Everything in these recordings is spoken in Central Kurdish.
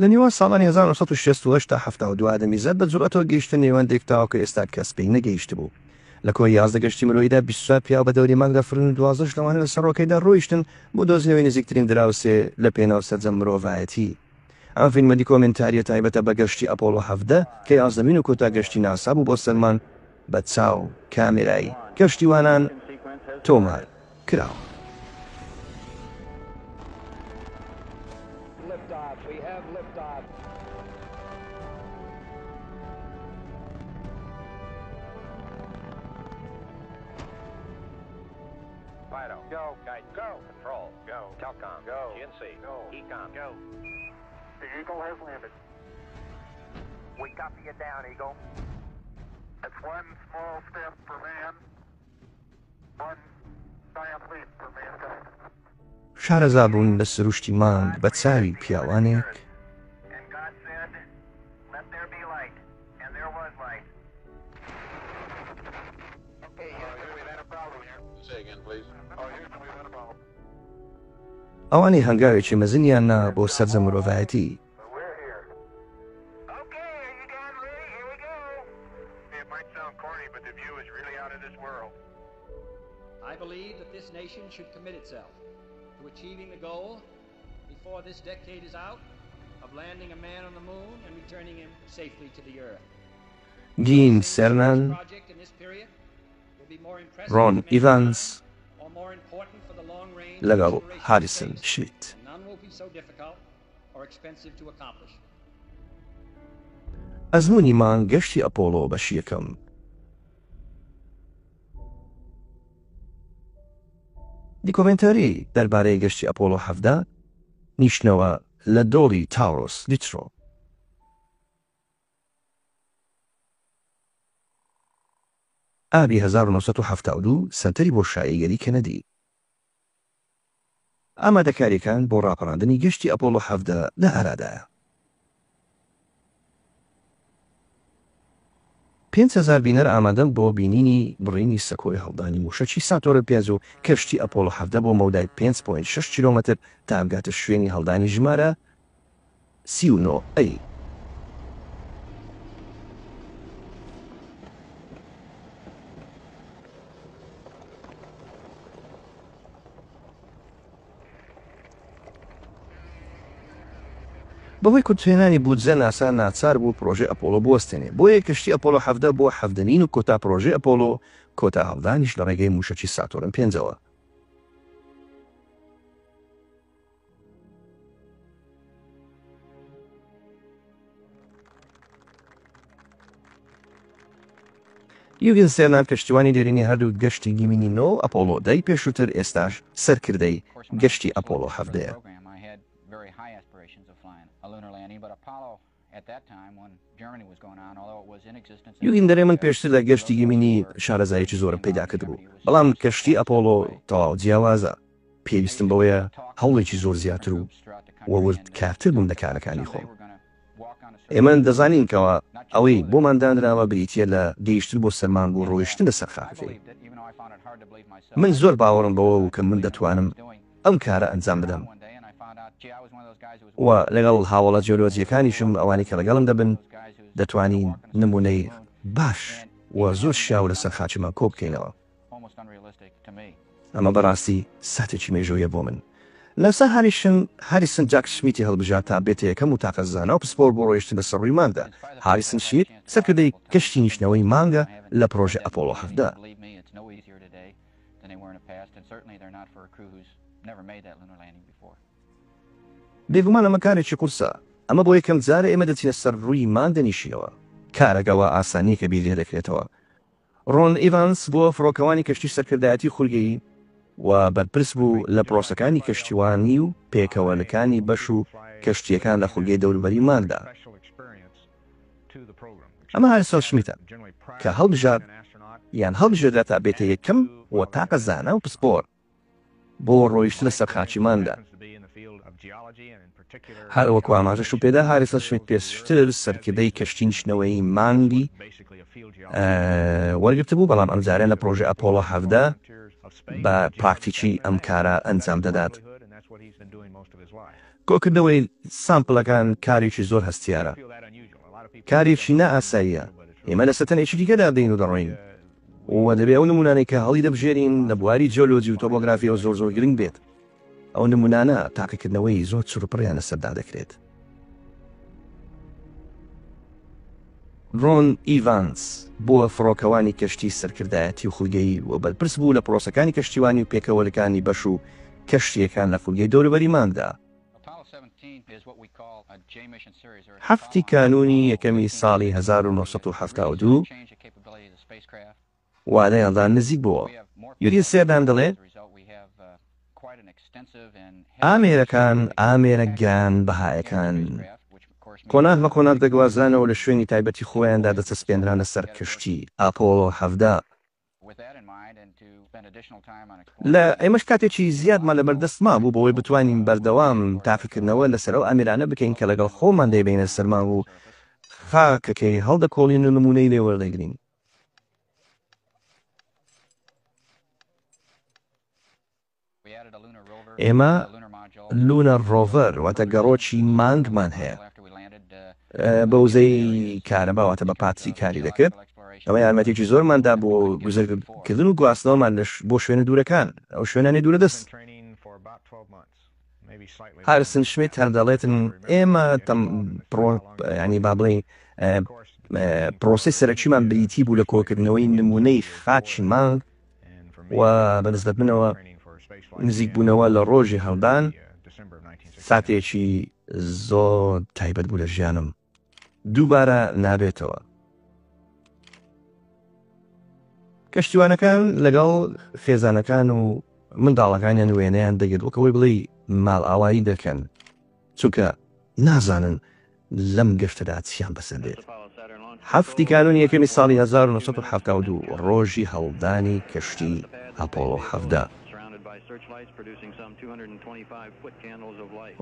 لە نیوان ساڵانی 1960 تا 1970 دەمیزاد بە جوڵەتەوە گەیشتە نێوان دێکتاوە کە ئێستا کەس پێی نەگەیشت بوو. لە کۆی 11 گەشتی مرۆییدا 24 پیا بە دەوری مانگدا فرن 12 لەوانە لە سەرۆکەیدا ڕۆیشتن بۆ دۆزینەوەی نزیکترین دراوسێ لە پێناو سەرجەم مرۆڤایەتی. ئەم فیلمە دیکۆمنتاریە تایبەتە بە گەشتی ئەپۆلۆ 17 کە یازدەمین و کۆتا گەشتی ناسا بوو بۆ سەرمان بە چاو کامێرایی گەشتیوانان تۆمار کراوە. Go, guide, go, control, go, Telcom, go, GNC, go, Ecom, go. The Eagle has landed. We copy you down, Eagle. That's one small step for man, one giant leap for mankind. شارەزا بوون لە سروشتی مانگ بە چاوی پیاوانێک And God said, let there be light, and there was light. Okay, Houston, we've had a problem here. Say again, please. Oh, Houston, we've had a problem. ئەوانی هەنگاوێکی مەزنیان نا بۆ سەرجەم مرۆڤایەتی. But we're here. Okay, are you guys ready? Here we go. It might sound corny, but the view is really out of this world. I believe that this nation should commit itself to achieving the goal before this decade is out of landing a man on the moon and returning him safely to the earth. گین سێرنان، Project in this period will be more impressive ڕۆن to many ئیڤانس or more important for the long range لەگەڵ considerations of هاریسن space. شمیت. None will be so difficult or expensive to accomplish. ئەزموونی مانگ گەشتی ئەپۆلۆ بەشی یەکەم. دیکۆمنتاری دەربارەی گەشتی ئەپۆلۆ 17 نیشتنەوە لە دۆڵی تاورۆس لیترۆ. ئابی 1972 سنتەری بۆ شایەگەری کەنەدی. ئامادەکاریەکان بۆ ڕاپەڕاندنی گەشتی ئەپۆلۆ 17 لە ئارادایە. 5,000 بینەر ئامادەن بۆ بینینی بڕینی سەکۆی هەڵدانی موشەکی ساتۆرە پێز و کەشتی ئەپۆلۆ 17 بۆ مەودای 5.6 کیلۆمەتر تا ئەمگاتە شوێنی هەڵدانی ژمارە 39A. بەهۆی کورتێنانی بودجە ناسا ناچار بوو پرۆژێ ئەپۆلۆ بوەستێنێ، بۆیە کەشتی ئەپۆلۆ 17 بۆ حەفدەنین و کۆتا پرۆژێ ئەپۆلۆ کۆتا هەڵدانیش لە ڕێگەی موشەکی ساتۆرن 5ەوە. یوگن سێرنان پشتیوانی دێرینی هەردوو گەشتی گیمینی 9 ئەپۆلۆ 10 پێشووتر ئێستاش سەرکردەی گەشتی ئەپۆلۆ 17. یوگین دەرێ من پێشتر لە گەشتی گیمینی شارەزایەکی زۆرم پەیدا کرد بوو، بەڵام کەشتی ئەپۆلۆ تەواو جیاوازە. پێویستم بەوەیە هەوڵێکی زۆر زیاتر و وەورد کارتر بووم لە کارەکانی خۆم. ئێمە دەزانین کەەوە ئەوەی بۆماندانراوە بریتە لە گەیشتن بۆ سەرمان بۆ ڕۆیشتن لە سەر خاکەکەی. من زۆر باوەڕم بەوە و کە من دەتوانم ئەم کارە ئەنجام بدەم و لەگەڵ هاوڵە جیۆلۆجیەکانیشم ئەوانی کە لەگەڵم دەبن دەتوانین نمونەی باش و زۆر شیاو لەسەر خاچمان کۆ بکەینەوە. ئەمە بەڕاستی ساتێکی مێژۆیە بۆ من. لەسەر هاریسن جاک شمیتی هەڵبژات تا بێتە یەکەم و تاقەزانە و پسپۆر بۆ ڕۆیشتن لە سەڕووی مانگدا. هاریسن شمید سەرکردەی کەشتی نیشتنەوەی مانگە لە پرۆژێ ئەپۆلۆ 17. بێگومان ئەمە کارێکی قورسە، ئەمە بۆ یەکەم جارە ئێمە دەچینە سەر ڕووی مان دەنیشیەوە. کارەگەوە ئاسانی کە بیرێ دەکرێتەوە. ڕۆن ئیڤانس بۆ فڕۆکەوانی کەشتی سەرکردایەتی خولگەیی و بەرپرس بوو لە پرۆسەکانی کەشتیوانی و پێکەوەلەکانی بەش و کەشتیەکان لە خولگەی دەوروبەری مانگدا. ئەمە هاریسن شمیتە کە هەڵبژات یان هەڵبژێردا تا بێتە یەکەم و تاقەزانە و پسپۆر بۆ ڕۆیشتن لە سەر خاچی مانگدا. هەر وەکو ئاماژەش و پێدا هاریسن شمیت پێشتر سەرکردەی کەشتی نیشتنەوەی مانگی وەرگرتە بوو، بەڵام ئەمجارێن لە پرۆژێ ئەپۆلۆ 17 بە پراکتیکی ئەم کارە ئەنجام دەدات. کۆکردنەوەی سامپڵەکان کارێکی زۆر هەستیارە، کارێکی نائاساییە. ئێمە لە سەتەنێکی دیکەدا دەین و دەڕۆین و دەبێ ئەو نمونانەی کە هەڵی دەبژێرین لە بواری جیۆلۆجی و تۆپۆگرافیەوە زۆر گرنگ بێت. ئەو نمونانە تاقیکردنەوەی زۆر چروپڕیان لەسەردا دەکرێت. ڕۆن ئیڤانس بووە فڕۆکەوانی کەشتی سەرکردایەتی و خولگەیی و بەرپرس بوو لە پرۆسەکانی کەشتیوانی و پێکەوەلەکانی بەش و کەشتیەکان لە خولگەی دەوروبەری مانگدا. هەفتی کانونی یەکەمی ساڵی 1972 وادەیاندا نزیک بووە. یوری سێردان دەڵێت ئامێرەکان ئامێرە گیان بەهایەکان کۆناک بە کۆناک دەگوازرانەوە لە شوێنی تایبەتی خۆیاندا دەچەسپێنرانە سەر کەشتی ئاپۆلۆ 17. لە ئێمەش کاتێکی زیادمان لەبەردەستما بوو بەوەی بتوانین بەردەوام تاقیکردنەوە لەسەر ئەو ئامێرانە بکەین کە لەگەڵ خۆمان دەیبینە سەرمان و خاکەکەی هەڵدەکۆڵین و نمونەی لێ وەردەگرین. ئێمە لونەر ڕۆڤەر واتە گەڕۆکی مانگمان هەیە بە وزەی کارەباواتە بە پاتسی کاری دەکرد. ئەمە یارمەتێکی زۆرماندا بۆ گوزەرکردن و گواستنەوەمان بۆ شوێنە دوورەکان ئەو شوێنانی دوورە دەست. هارسن شمێت هەر دەڵێتن ئێمە ینی با بڵێ پرۆسی سەرەکیمان بریتی بوو لە کۆکردنەوەی نمونەی خاچی مانگ و بەنسبەت منەوە نزیک بوونەوە لە ڕۆژی هەڵدان ساتێکی زۆر تایبەت بوو لە ژیانم. دووبارە نابێتەوە. کەشتیوانەکان لەگەڵ خێزانەکان و منداڵەکانیان وێنەیان دەگرێت وەکەوەی بڵێ ماڵ ئاوایی دەکەن چونکە نازانن لەم گەشتەدا چیان بەسەر بێت. هەفتی کانونی یەکەمی ساڵی 1972 ڕۆژی هەڵدانی کەشتی ئاپۆلۆ 17.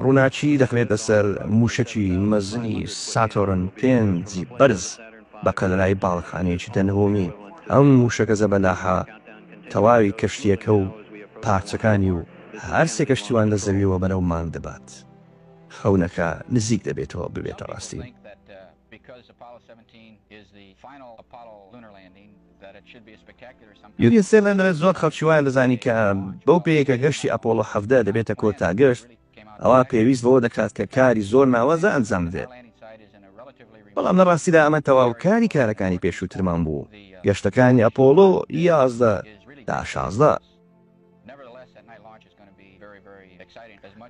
ڕووناچی دەخرێتە سەر موشەکی مەزنی ساتۆرن پێنجی بەرز بە قەلەرای باڵخانەیەکی دەنەوەمی. ئەم موشەکە زەبەلاحە تەواوی کەشتیەکە و پارچەکانی و هەر سێ کەشتیوان لە زەویەوە بەرەو مانگ دەبات. خەونەکە نزیک دەبێتەوە ببێتە ڕاستی. یوری سێلەندە زۆر خەڵکیوان دەزانی کە بەو پێیەکە گەشتی ئەپۆلۆ 17 دەبێتە کۆتا گەشت ئەوە پێویست بەوە دەکات کە کاری زۆر ناوەزە ئەنجام بدرێت. بەڵام لە ڕاستیدا ئەمە تەواوکاری کارەکانی پێشووترمان بوو. گەشتەکانی ئەپۆلۆ 11 تا 16.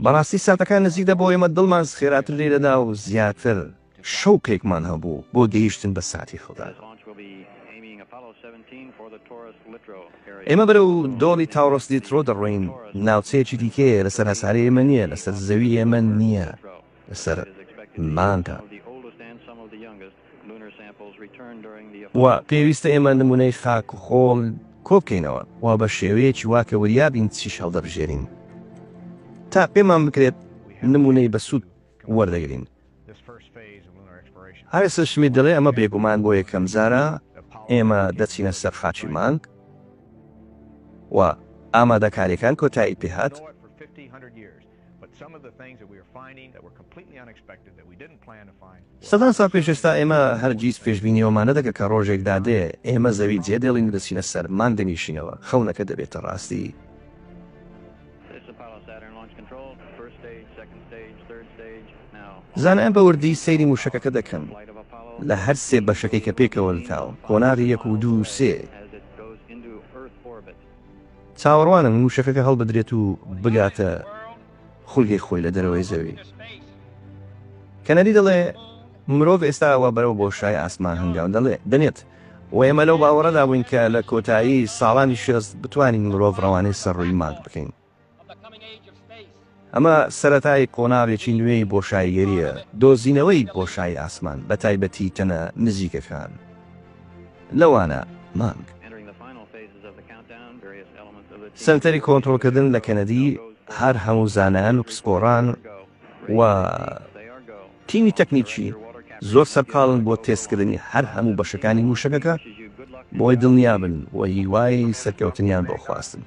بەڕاستی ساتەکان نزیک دەبەوە ئێمە دڵمان خێراتر لێ دەدا و زیاتر شەوقێکمان هەبوو بۆ گەیشتن بە ساتی خۆدا. ئێمە بەرەو دۆڵی تاورۆس لیترۆ دەڕۆین. ناوچەیەکی دیکەیە لەسەر هەساری ئێمە نییە، لەسەر زەوی ئێمە نییە، لەسەر مانگە. و پێویستە ئێمە نمونەی خاک و خۆڵ کۆ بکەینەوە و بە شێوەیەکی واکە وریابین چیش هەڵدەبژێرین تا پێمان بکرێت نمونەی بەسوود وەردەگرین. هارسن شمیت دەڵێ ئەمە بێگومان بۆ یەکەم جارە ئێمە دەچینە سەر خاچی مانگ و ئامادەکاریەکان کۆتایی پێهات. سەدان ساڵ پێش ئێستا ئێمە هەرگیز پێشبینیەوەمانە دەکە کە ڕۆژێک دادێ ئێمە زەوی جێدێڵین دەچینە سەر مانگ دەنیشینەوە. خەونەکە دەبێتە ڕاستی. زانایان بە وردی سەیری موشەکەکە دەکەن لە هەر سێ بەشەکەی کە پێکەوە لەتاو کۆناری 1 و 2 و 3. چاوەڕوانن موشەکەکە هەڵبدرێت و بگاتە خولگەی خۆی لە دەرەوەی زەوی. کەنەدی دەڵێ مرۆڤ ئێستاوە بەرەو بۆشای ئاسمان هەنگاو دەنێت و ئێمە لەو باوەڕەدا بووین کە لە کۆتایی ساڵانی 60 بتوانین مرۆڤ ڕەوانەی سەرڕووی مانگ بکەین. ئەمە سەرەتای قۆناغێکی نوێی بۆشاییگەریە، دۆزینەوەی بۆشای ئاسمان بە تایبەتی تەنە نزیکەکان لەوانە مانگ. سەنتەری کۆنتڕۆلکردن لە کەنەدی هەر هەموو زانایان و پسپۆڕان و تیمی تەکنیکی زۆر سەرکاڵن بۆ تێستکردنی هەر هەموو بەشەکانی موشەکەکە بۆی دڵنیابن و هیوای سەرکەوتنیان بۆ خواستن.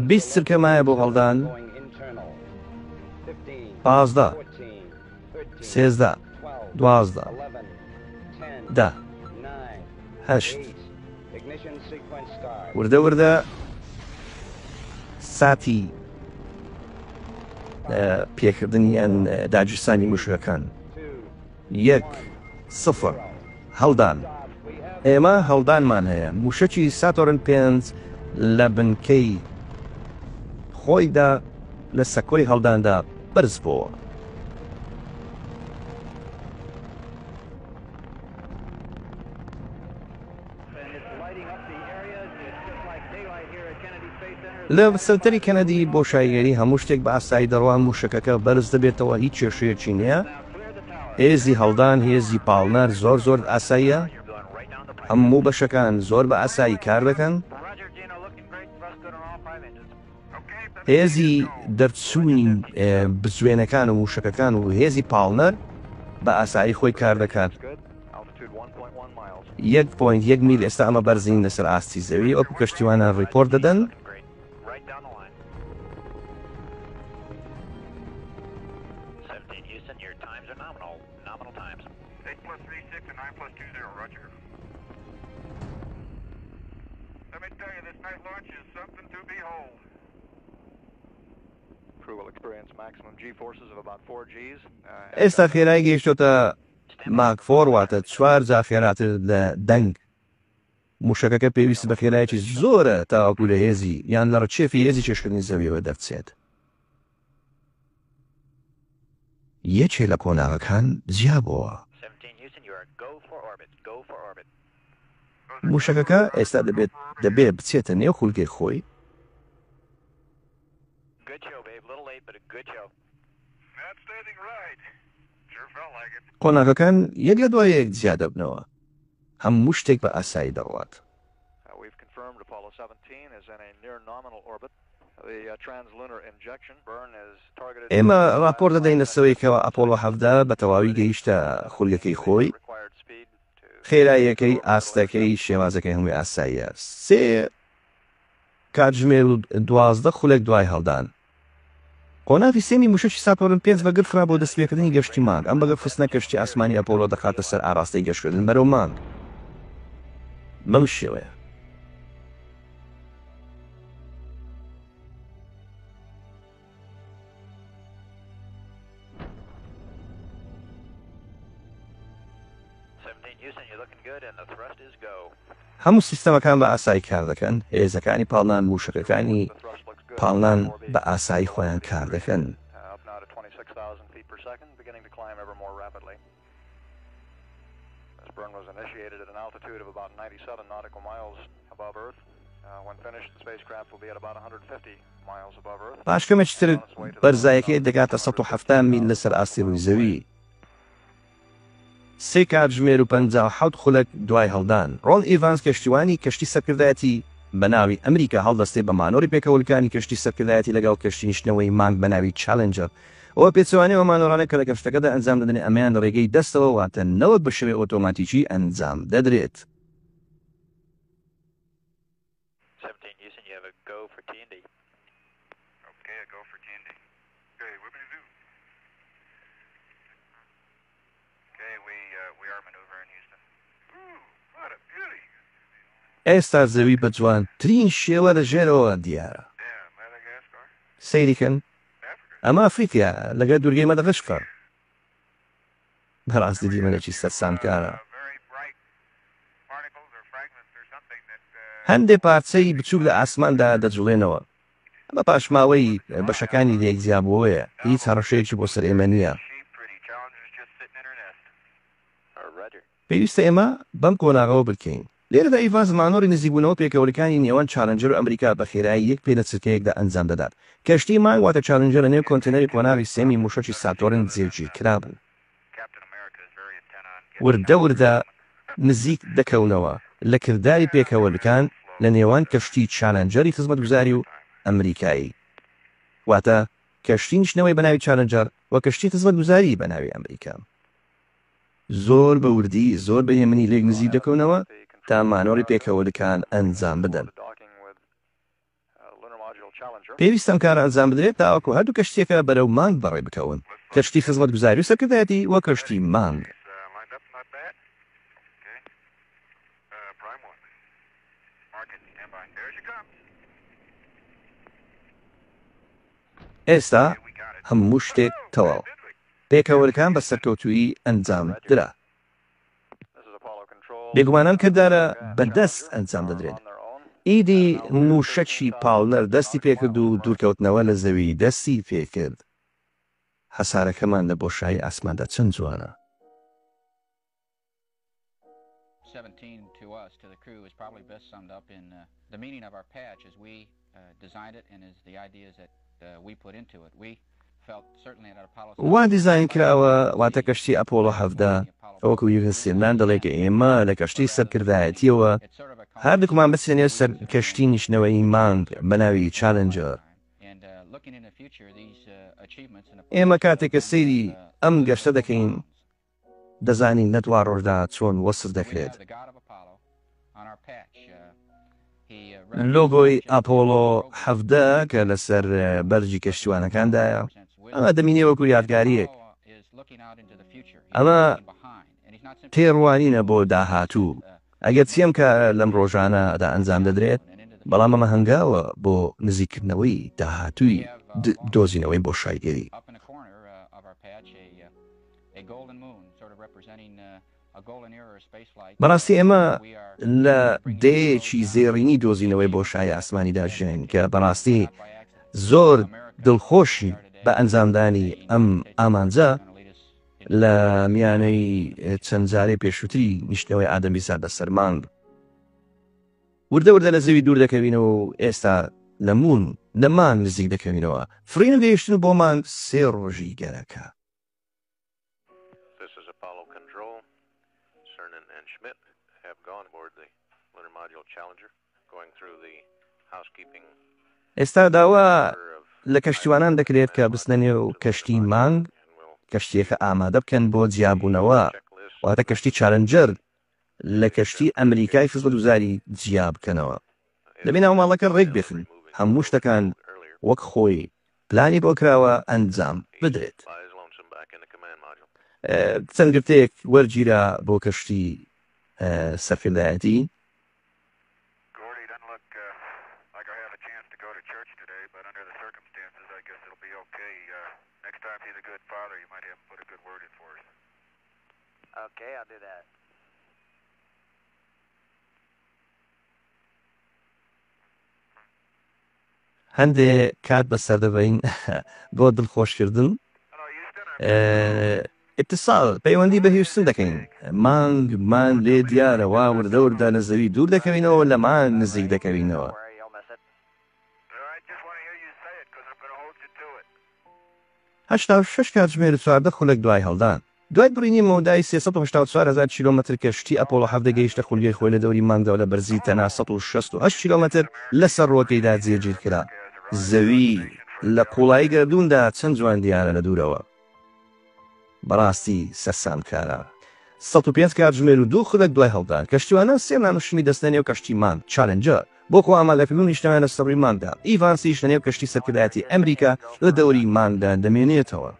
20 سرکەمایە بۆ هەڵدان 15 13 12 10 8 وردە وردە ساتی پێکردنی یان داگیرسانی موشکەکان 1 0 هەڵدان ئێمە هەڵدانمان هەیە موشکی ساتۆرن 5 لە بنکەی خۆیدا لە سەکۆی هەڵداندا بەرز بووە. لە سەرەتەری کەنەدی بۆ شایگەری هەموو شتێک بە ئاسایی دەڕوان موشکەکە بەرز دەبێتەوە هیچ کێشەیەکی نییە. هێزی هەڵدان هێزی پاڵنەر زۆر ئاساییە، هەموو بەشەکان زۆر بە ئاسایی کار دەکەن. هێزی دەرچوونی بزوێنەکان و موشکەکان و هێزی پاڵنەر بە ئاسایی خۆی کار دەکات. 1.1 میل ئێستا ئەمە بەرزین لەسەر ئاستی زەوی وەکو کەشتیوانە ڕیپۆرت دەدەن. ئێستا خێرایی گەیشتۆتە ماک 4 واتە 4 جا خێراتر لە دەنگ. موشکەکە پێویست بە خێرایەکی زۆرە تاوەکو لە هێزی یان لە ڕەچێفی هێزی چێشکردنی زەویەوە دەرچێت. یەکێ لە کۆناغەکان جیابەوە. موشکەکە ئێستا دەبێت بچێتە نێو خولگەی خۆی. قۆناغەکان یەک لە دوای یەک جیا دەبنەوە، هەموو شتێک بە ئاسایی دەڕوات. ئێمە راپۆر دەدەین لەسەوەیەکەوە ئەپۆلۆ 17 بە تەواوی گەیشتە خولگەکەی خۆی. خێراییەکەی ئاستەکەی شێوازەکەی هەمووی ئاساییە. 3 کاتژمێر و 12 خولێک دوای هەڵدان. قۆناغی سێمی موشکی ساتۆرن 5 بەگەر فرا بۆ دەستپێکردنی گەشتی مانگ. ئەم بەگە فستنە کەشتی ئاسمانی ئەپۆلۆ دەخاتە سەر ئاراستەی گەشتکردن بەرەو مانگ. بەم شێوەیە. هەموو سیستەمەکان بە ئاسایی کار دەکەن. هێزەکانی پاڵنان موشکەکانی پاڵنان بە ئاسایی خۆیان کار دەکەن. پاشکەمێکی تر بەرزایەکەی دەگاتە 170 میل لەسەر ئاستی ڕووی زەوی. 3 کاتژمێر و 57 خولەک دوای هەڵدان. ڕۆڵ ئیڤانس کەشتیوانی کەشتی سەرکردایەتی بە ناوی ئەمریکا هەڵدەستێ بە مانۆری پێکەوەلکانی کەشتی سەرکردایەتی لەگەڵ کەشتی نیشتنەوەی مانگ بە ناوی چالنجەر. ئەوە پێچەوانەوە مانۆرانە کە لە کەشتەکەدا ئەنجام دەدەن ئەمیان لە ڕێگەی دەستەوە واتە نەوەک بە شێوەی ئۆتۆماتیکی ئەنجام دەدرێت. ئێستا زەوی بە جوانترین شێوە لەژێرەوە دیارە. سەیریکەن ئەمە ئەفریقیا لەگەڵ دوورگەی مەدەغەشقەر. بەڕاستی دیمەنێکی سەرسامکارە. هەندێک پارچەی بچووک لە ئاسماندا دەجوڵێنەوە. ئەمە پاشماوەی بەشەکانی لێکزیابەوەیە، هیچ هەڕەشەیەکی بۆ سەر ئێمە نییە. پێویستە ئێمە بەم کۆناغەوە بکەین. لێرەدا ئیڤانس مانۆری نزیکبوونەوە پێکەوەلەکانی نێوان چالنجەر و ئەمریکا بە خێرایی یەک پێ لە چرکەیەکدا ئەنجام دەدات. کەشتی مانگ واتە چالنجەر لە نێو کۆنتێنەری کۆناغی سێمی موشکی ساتۆرن جێگیر کرابوو. وردە وردە نزیک دەکەونەوە لە کردداری پێکەوەلەکان لە نێوان کەشتی چالنجەری خزمەتگوزاری و ئەمریکایی. واتە کەشتی نیشتنەوەی بەناوی چالنجەر و کەشتی خزمەتگوزاری بەناوی ئەمریکا. زۆر بە وردی زۆر بە هێمنی لێک نزیک دەکەونەوە تا مانۆری پێکەوەلەکان ئەنجام بدەن. پێویستم کار ئەنجام بدرێت تاوەکو هەردوو کەشتێکە بەرەو مانگ بەڕێ بکەون. کەشتی خزمەتگوزاری و سەرکردایەتی وە کەشتی مانگ. ئێستا هەموو شتێک تەواو. پێکەوەلەکان بە سەرکەوتووی ئەنجام درا. بێگومانان کردارە بەدەست ئەنجام دەدرێت. ئیدی موشەکی پاڵنەر دەستی پێکرد و دوورکەوتنەوە لە زەوی دەستی پێکرد. هەسارەکەمان لە بۆشایی ئاسماندا چەند جوانە. 17 to us, to the crew, is probably best summed up in the meaning of our patch as we designed it and as the ideas that we put into it. We felt certainly at Apollo. وا دیزاین کراوە واتە کەشتی ئەپۆلۆ 17 ئەوەکو یوهسێنان دەڵێ کە ئێمە لە کەشتی سەرکردایەتیەوە هەردووکمان بچێنێ سەر کەشتی نیشتنەوەی مانگ بە ناوی چالنجەر. ئێمە کاتێکە سەیری ئەم گەشتە دەکەین دەزانین لە دوا ڕۆژدا چۆن وەسف دەکرێت. لۆگۆی ئاپۆلۆ 17 کە لەسەر بەرجی کەشتیوانەکاندایە ئەمە دەمینێ وەکو یادگاریەک. ئەمە تێڕوانینە بۆ داهاتوو. ئەگەر چیم کە لەم ڕۆژانەدا ئەنجام دەدرێت بەڵام ئەمە هەنگاوە بۆ نزیکردنەوەی داهاتووی دۆزینەوەی بۆ شایگەری. بەڕاستی ئێمە لە دەیەکی زێڕینی دۆزینەوەی بۆ شای ئاسمانیدا ژین کە بەڕاستی زۆر دڵخۆشی بە ئەنجامدانی ئەم ئامانجە لە میانەی چەند جارەی پێشووتری نیشتنەوەی ئادەمیزاد لەسەر مانگ. وردە وردە لە زەوی دوور دەکەوینەوە و ئێستا لە مون لە مانگ نزیک دەکەوینەوە. فرینە گەیشتن بۆ مانگ 3 ڕۆژی گەرەکە. ئێستا داوا لە کەشتیوانان دەکرێت کە بستنە و کەشتی مانگ کەشتێکە ئامادە بکەن بۆ جیابوونەوە واتە کەشتی چالنجەر لە کەشتی ئەمریکای خزمەتگوزاری جیا بکەنەوە. دەبێت ماڵەکە ڕێک بێخن هەموو شتەکان وەک خۆی پلانی بۆ کراوە ئەنجام بدرێت. چەند گرتەیەک وەرگیرە بۆ کەشتی سەرکردایەتی. Okay, I'll do that. هەندێک کات بەسەردەبین بۆ دڵخۆشکردن. ئیتصال پەیوەندی بە هیوستن دەکەین. مانگمان لێ دیارەوە وردە وردە لە زەوی دوور دەکەوینەوە لە مانگ نزیک دەکەوینەوە. هەشتا و شەش کاتژمێر 14 خولەک دوای هەڵدان. دوای بڕینی مەودای 384,000 کیلۆمەتر کەشتی ئەپۆلۆ 17 گەیشتە خولیای خۆی لە دەوری مانگدا لە بەرزی تەنها 168 کیلۆمەتر لەسەر ڕۆکەیدا جێگیر کرا. زەوی لە قوڵایی گەردووندا چەند جوان دیارە لە دوورەوە. بەڕاستی سەرسامکارە. 105 کاتژمێر و 2 خولەک دوای هەڵدان کەشتیوانە سێ نامشمی دەستێنێ و کەشتی مانگ چالنجەر بۆ خۆ ئامادەکردنی نیشتنەوە لە سەڕووی مانگدا. ئیڤانسی شتنێ و کەشتی سەرکردایەتی ئەمریکا لە دەوری مانگدا دەمێنێتەوە.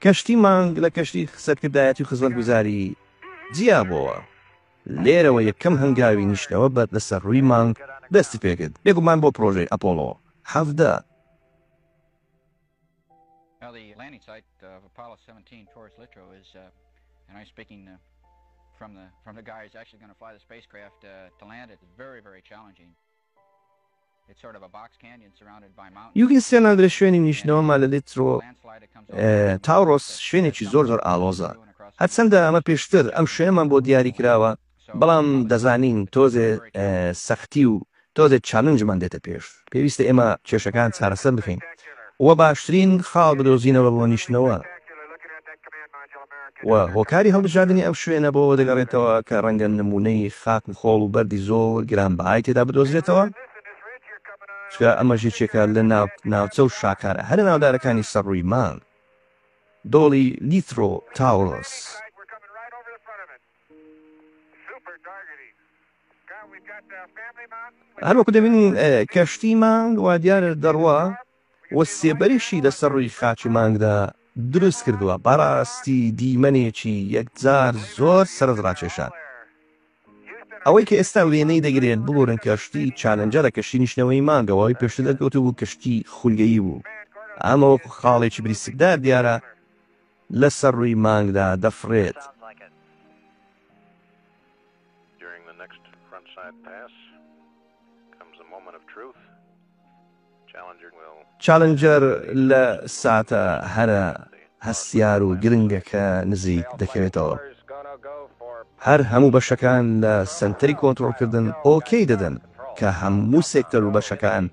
کەشتی مانگ لە کەشتی سەرکردایەتی و خزمەتگوزاری جیابەوە. لێرەوە یەکەم هەنگاوی نیشتنەوە بەر لەسەر ڕووی مانگ دەستی پێکرد بێگومان بۆ پرۆژەی ئەپۆلۆ 17. The landing site of Apollo 17 towards Littrow is, and I'm speaking from the guy who's actually going to fly the spacecraft to land it, is very, very challenging. It's sort of a box canyon surrounded by mountains. یوگینسیان لە شوێنی نیشتنەوەمان لە لیترۆ تاورۆس شوێنێکی زۆر ئاڵۆزە. هەرچەندە ئەمە پێشتر ئەم شوێنمان بۆ دیاری کراوە بەڵام دەزانین تۆزێ سەختی و تۆزێ چالنجمان دێتە پێش. پێویستە ئێمە کێشەکان چارەسەر بکەین وە باشترین خاڵ بدۆزینەوە بۆ نیشتنەوە و هۆکاری هەڵبژاردننی ئەم شوێنە بۆ دەگەڕێتەوە کە ڕەنگە نمونەی خاک و خۆڵ و بەردی زۆر گرانبەهای تێدا بدۆزرێتەوە. چکە ئەمە ژێچێکە لە ناوچە و شاکارە هەرە ناودارەکانی سەرڕووی مانگ دۆڵی لیترۆ تاورۆس. هەروەکو دەبین کەشتی مانگ وا دیارە دەڕوا وە سێبەرێکی لەسەر ڕووی خاچی مانگدا دروست کردووە بەڕاستی دیمەنێکی یەکجار زۆر سەرنجڕاکێشان. ئەوەی کە ئێستا وێنەی دەگرێت بڵۆرن کەشتی چالەنجەرە کەشتی نیشتنەوەی مانگەوەی پێشتر دەگوت بوو کەشتی خولگەیی بوو. ئەمە وەکو خاڵێکی بریسکدار دیارە لەسەر ڕووی مانگدا دەفرێت. چالنجەر لە ساتە هەرە هەستیار و گرنگەکە نزیک دەکەوێتەوە. هەر هەموو بەشەکان لە سنتەری کۆنتڕۆڵکردن ئۆکەی دەدەن کە هەموو سێکتەر و بەشەکان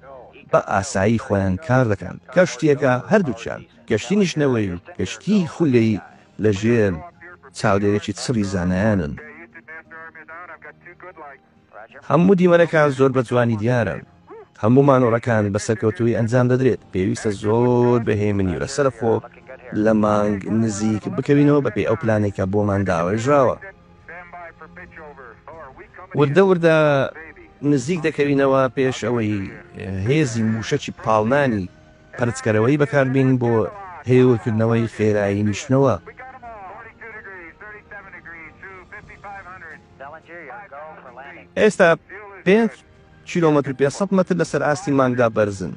بە ئاسایی خۆیان کار دەکەن. کەشتیەکە هەردووچیان گەشتی نیشتنەوەی و گەشتی خولگەیی لە ژێر چاودێرێکی چڕی زانایانن. هەموو دیمەنەکان زۆر بە جوانی دیارە. هەموو مانۆڕەکان بە سەرکەوتووی ئەنجام دەدرێت. پێویستە زۆر بەهێمنی و لەسەر خۆ لە مانگ نزیک بکەوینەوە بەپێی ئەو پلانێکە بۆمان داوەژراوە. وردە وردە نزیک دەکەوینەوە پێش ئەوەی هێزی موشەکی پاڵنانی پەرچکەرەوەی بەکاربین بۆ هێورکردنەوەی خێرایی نیشتنەوە. ئێستا 5 کیلۆمەتر 500 مەتر لەسەر ئاستی مانگدا بەرزن.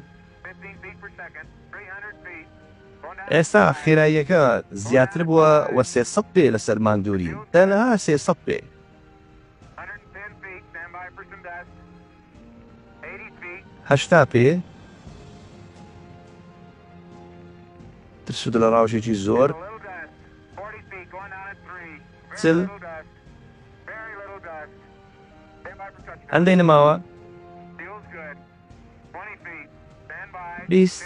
ئێستا خێراییەکە زیاتر بووە وە 300 پێ لەسەر ماندوورین تەنها 300 پێ. 80 پێ ترسود لە ڕاوشێکی زۆر 40 هەندەی نەماوە 20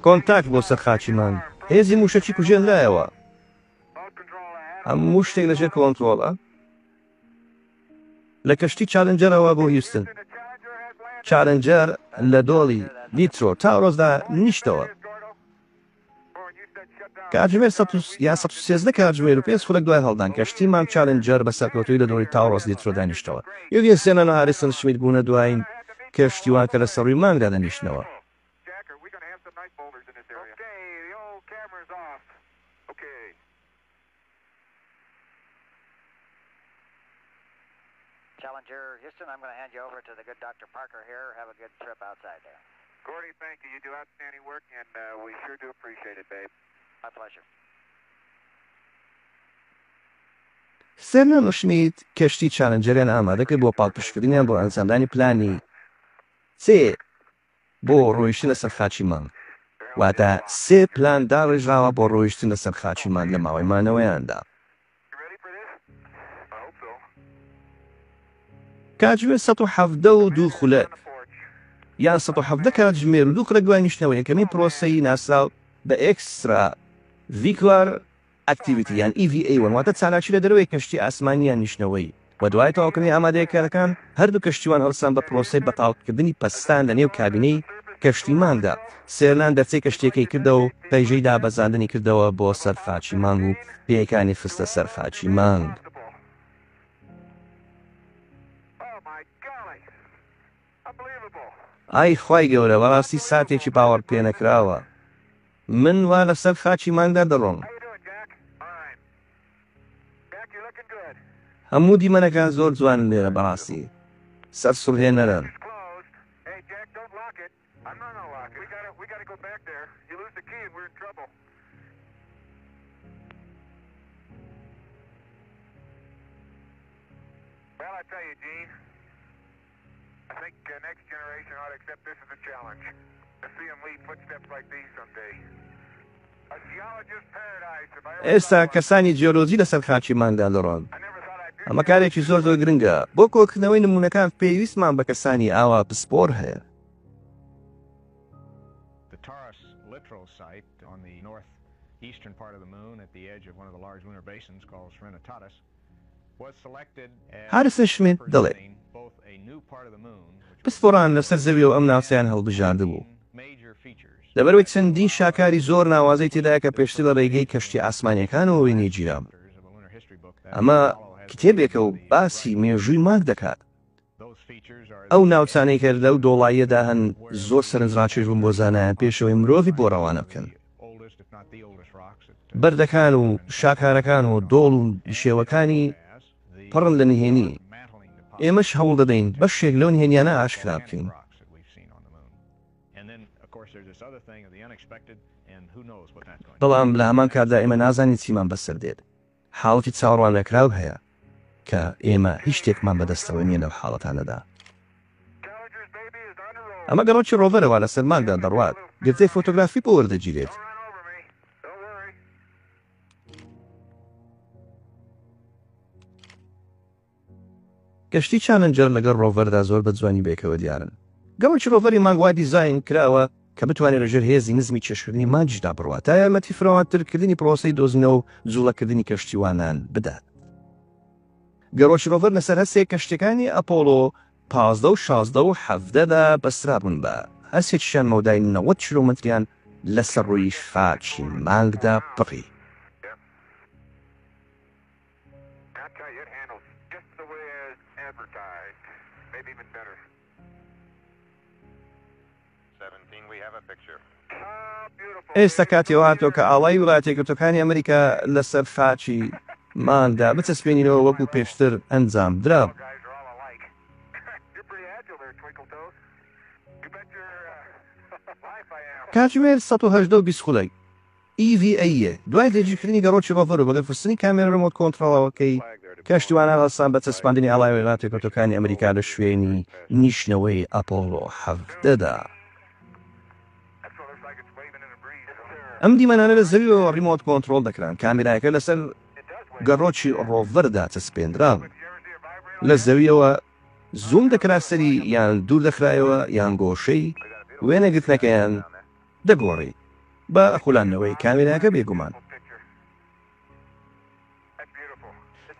کۆنتاکت بۆ سەر خاچی مانگ. هێزی موشەکی کوژێن لایەوە. هەموو شتێک لەژێر کۆنتڕۆڵە. لە کەشتی چالنجەرەوە بۆ هیوستن. چالنجەر لە دۆڵی لیترۆ تا ڕۆزدا نیشتەوە. کاتژمێر 113 کاتژمێر و 5 خولەک دوای هەڵدان کەشتی مانگ چالنجەر بە سەرکەوتووی لە دۆڵی تا ڕۆز لیترۆ دانیشتەوە. یۆگێ سێنە هاریسن شمیت بوونە دوایین کەشتیوان کە لە سەڕووی مانگدا دەنیشتنەوە. Challenger, Houston, I'm going to hand you over to the good Dr. Parker here. Have a good trip outside there. Gordy, thank you. You do outstanding work, and we sure do appreciate it, babe. My pleasure. سێرنە شمیت کەشتی چالنجەریان ئامادەکرد بۆ پاڵپشکردنیان بۆ ئەنجامدانی پلانی سێ بۆ ڕۆیشتن لەسەر خاچی مانگ. واتە سێ پلان داڕێژراوە بۆ ڕۆیشتن لەسەر خاچی مانگ لە ماوەی مانەوەیاندا. کاتژمێر 172 خولەک یان 170 کاتژمێر و 2 خولەک دوای نیشتنەوە یەکەمین پرۆسەی ناسراو بە ئێکسترا ڤیکوار ئەکتیڤیتی یان EVA واتە چالاکی لە دەروی کەشتی ئاسمانیان نیشتنەوەی و دوای تەواوکردنی ئامادەیەکارەکان هەردوو کەشتیوان هەڵسان بە پرۆسەی بەتاڵکردنی پەستان لە نێو کابینەی کەشتی مانگدا. سێرلان دەرچەی کەشتێکەی کردەوە و پەیژەی دابەزاندنی کردەوە بۆ سەر خاچی مانگ و پێیەکانی خستە سەر خاچی مانگ. ئای خوای گەورە بەڕاستی ساتێکی باوەڕ پێ نەکراوە. من وا لەسەر خاچی مانگدا دەڕۆم. هەموو دیمەنەکان زۆر جوانن لێرە بەڕاستی. سەر سوڕهێنەرن. I think next generation ought to accept this as a challenge. To see them lead footsteps like these someday. A geologist's paradise. ئێستا کەسانی جیۆلۆجی لەسەر خاچی مانگدا دەڕۆن. ئەمە کارێکی زۆر زۆر گرنگە. بۆ کۆکردنەوەی نمونەکان پێویستمان بە کەسانی ئاوا پسپۆر هەیە. The Taurus littoral site on the northeastern part of the moon at the edge of one of the large lunar basins called Serenitatis was selected as هارسن شمیت دەڵێ both a new part of the moon پسپۆران لەسەر زەوی و ئەم ناوچەیان هەڵبژاردە بوو. لەبەرەوەی چەندین شاکاری زۆر ناوازەی تێدایە کە پێشتر لە ڕێگەی کەشتی ئاسمانیەکانەوە وێنەی گیرام. ئەمە کتێبێکە و باسی مێژووی مانگ دەکات. ئەو ناوچانەی کە لەو دۆڵاییەدا هەن زۆر سەرنجڕاکێش بوون بۆ زانایان پێشەوەی مرۆڤی بۆ ڕەوانە بکەن. بەردەکان و شاکارەکان و دۆڵ و شێوەکانی پڕن لە نهێنی. ئێمەش هەوڵ دەدەین بەشێک لەو نهێنیانە ئاشکرا بکەین. بەڵام لە هەمان کاتدا ئێمە نازانین چیمان بەسەر دێت. حاڵەتی چاوەڕوان لەکراو هەیە کە ئێمە هیچ شتێکمان بەدەستەوە نییە لەو حاڵەتانەدا. ئەمە گەڕۆکی ڕۆڤەرەوە لە سەرماندا دەڕوات، گرتەی فۆتۆگرافی بۆ وەردەگیرێت. گەشتی چالنجەر لەگەڵ ڕۆڤەردا زۆر بە جوانی بێکەوە دیارن. گەڕۆکی ڕۆڤەری مانگوای دیزاین کراوە کە بتوانێت لەژێر هێزی نزمی چێشکردنی مانجیدا بڕوات تا یارمەتی فراوانترکردنی پرۆسەی دۆزینەوە و جوڵەکردنی کەشتیوانان بدات. گەڕۆکی ڕۆڤەر لەسەر هەستێک کەشتەکانی ئەپۆڵۆ 15 و 16 و 17دا بەسرابوون بە هەستێکیشیان مەودای 90 کیلۆمەتریان لەسەر ڕووی خاکی مانگدا پڕی. ئێستا کاتێەوە هاتۆ کە ئاڵای وڵاتە یەکگرتووەکانی ئەمریکا لەسەر خاچی مانگدا بچەسپێنینەوە وەکو پێشتر ئەنجام درا. کاتژمێر 1920 خولەی EVA دوای لێجیکردنی گەڕۆکی ڕۆڤەر و بەدەرفرستنی کامێرە ڕمۆت کۆنتڕۆڵەوەکەی کەشتیوانە هەڵسان بە چەسپاندنی ئاڵای وڵاتە یەکگرتووەکانی ئەمریکا لە شوێنی نیشتنەوەی ئەپۆڵۆ 17دا. ئەم دیمەنانە لە زەویەوە ڕیمۆت کۆنتڕۆڵ دەکران. کامێرایەکە لەسەر گەڕۆکی ڕۆڤەردا چەسپێنرا. لە زەویەوە زوم دەکرا سەری یان دوور دەخرایەوە یان گۆشەی وێنەگرتنەکەیان دەگۆڕی بە خولانەوەی کامێرایەکە بێگومان.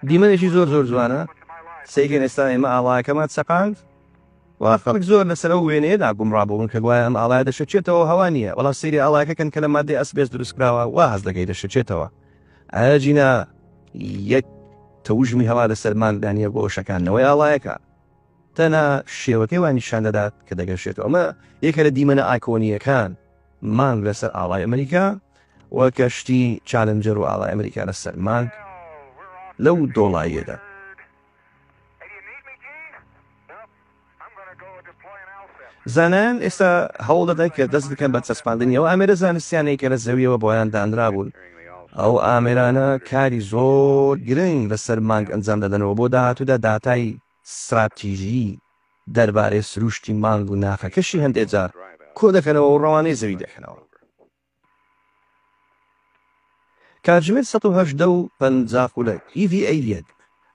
دیمەنێکی زۆر جوانە. سەیکەن ئێستا ئێمە ئاڵایەکەمان چەقاند وا خەڵک زۆر لەسەر ئەو وێنەیەدا گومڕابوون کە گوایە ئەم ئاڵایە دەشەچێتەوە هەوا نییە. بەڵام سەیری ئاڵایەکەکەن کە لە مادەی ئەسبێس دروستکراوە وا هەز دەکەی دەشەچێتەوە. ئاجینا یەک تەوژمی هەوا لەسەر مانگدانیە بۆ شەکانەوەی ئاڵایەکە. تەنها شێوەکەی وان نیشان دەدات کە دەگەشێتەوە. ئەمە یەکە لە دیمەنە ئایکۆنیەکان مانگ لەسەر ئاڵای ئەمریکا وە کەشتی چالنجەر و ئاڵای ئەمریکا لەسەر مانگ لەو دۆڵاییەدا. زانایان ئێستا هەوڵ دەدەن کە دەست بکەن بە چەسپاندنی ئەو ئامێرە زانستیانەی کە لە زەویەوە بۆیان دانرا بوون. ئەو ئامێرانە کاری زۆر گرنگ لەسەر مانگ ئەنجام دەدەنەوە بۆ داهاتوودا داتای استراتیژی دەربارەی سروشتی مانگ و ناخەکەشی هەندێک جار کۆ دەکەنەوە و ڕەوانەی زەوی دەکەنەوە. کاتژمێر 1950 خولەک EVA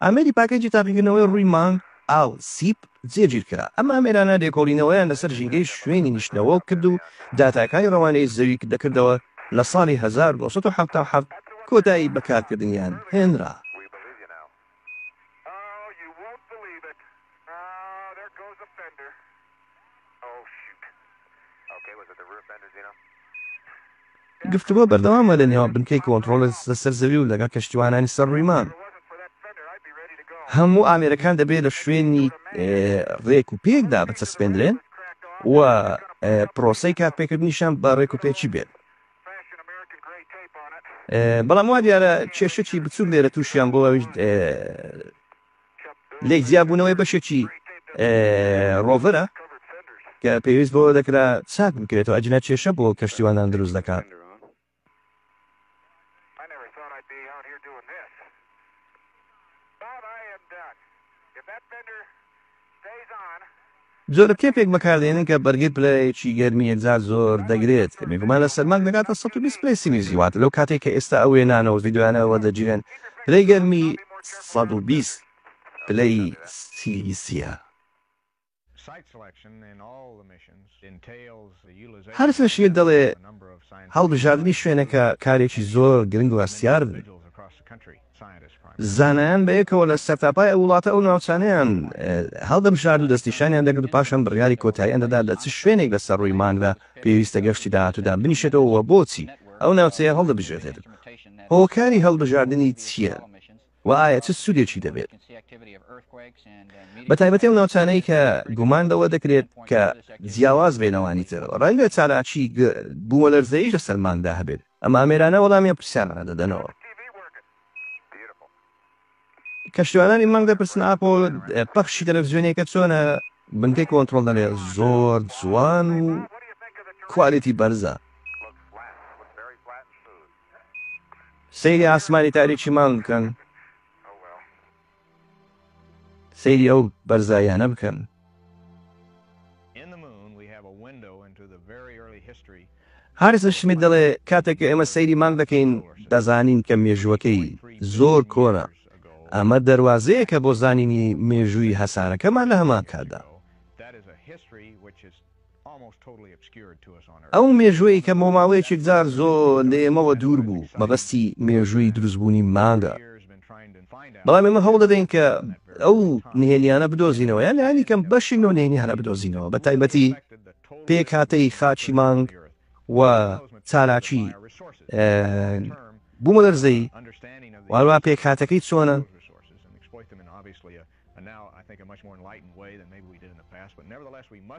ئامێری پاکێجی تاقیکردنەوەی ڕووی مانگ ئاو سیپ جێگیر کرا. ئەم ئامێرانە لێکۆڵینەوەیان لەسەر ژینگەی شوێنی نیشتنەوە کرد و داتاکانی ڕەوانەی زەوی دەکردەوە لە ساڵی 1977 کۆتایی بەکارکردنیان هێنرا. گفتوگۆ بەردەوامە لە نێوان بنکەی کۆنتڕۆڵ لەسەر زەوی و لەگەڵ کەشتیوانانی سەر ڕوویمان. هەموو ئامێرەکان دەبێت لە شوێنی ڕێک و پێکدا بچەسپێنرێن و پرۆسەی کاتپێکردنیشان بە ڕێک و پێکی بێت. بەڵام وا دیارە کێشەی بچوک لێرە تووشیان بۆ ئەویش لێک جیابوونەوەی بەشێکی ڕۆڤەرە کە پێویست بۆ دەکرا چاک بکرێتەوە ئەجنە کێشە بۆ کەشتیوانان دروست دەکات. زۆر کێپێک بەکاردێنن کە بەرگێت پلەیەکی گەرمی یەکجار زۆر دەگرێت کە میگومان لە سەرمانگ دەگاتە 120 پلەی سیمیزی واتە لەو کاتێک کە ئێستا ئەو وێنانەوە ڤیدیۆیانەوە دەگیرێن پلەی گەرمی 120 پلەی سیلیسیە. هەر فێشیت دەڵێ هەڵبژاردننی شوێنەکە کارێکی زۆر گرنگ و ئەستیار بن. زانایان بەیەکەوە لە سەرتاپای وڵاتە ئەو ناوچانیان هەڵدەبژارد و دەستیشانیان دەگرت و پاشان بڕیاری کۆتاییان دەدا لە چ شوێنێک لەسەر ڕووی مانگدا پێویستە گەشتی داهاتوودا بنیشێتەوە بۆچی ئەو ناوچەیە هەڵدەبژێتێت. هۆکاری هەڵبژاردننی چییە؟ و ئایا چ سوودێکی دەبێت. بە تایبەتی ئەو ناوچانەی کە گومان لەوە دەکرێت کە جیاواز بێنەوانی تر ڕەنگە چالاکی بوومە لەرزەیش لە سەرماندا هەبێت. ئەمە ئامێرانە وەڵامیان پرسیانە دەدەنەوە. کەشتیوانانی مانگ دەپرسن ئاپۆ پەخشی تەلەڤیزیۆنێکە چۆنە، بنکەی کۆنتڕۆڵ دەڵێ زۆر جوان و کوالیتی بەرزە. سەیری ئاسمانی تاریکی مانگ بکەن، سەیری ئەو بەرزایانە بکەن. هاریسن شمیت دەڵێ کاتێک ئێمە سەیری مانگ دەکەین دەزانین کە مێژووەکەی زۆر کۆنە. ئەمە دەواازەیە کە بۆ زانینی مێژووی هەسارەکەمان لە هەمان کاتدا. ئەو مێژوەی کە بۆ ماوەیەکی جار زۆر لە ئێمەوە دوور بوو مەبەستی مێژووی دروستبوونی مانگە. بەڵام ئێمە هەوڵ دەدەین کە ئەو نهێنیانە بدۆزینەوە، یان لانی کەم بەشی نۆ نهێنی هەرە بدۆزینەوە، بە تایبەتی پێک هاتەی خاچی مانگ و چالاکی بوومە لەرزەی وارووا پێک هاتەکەی چۆنە.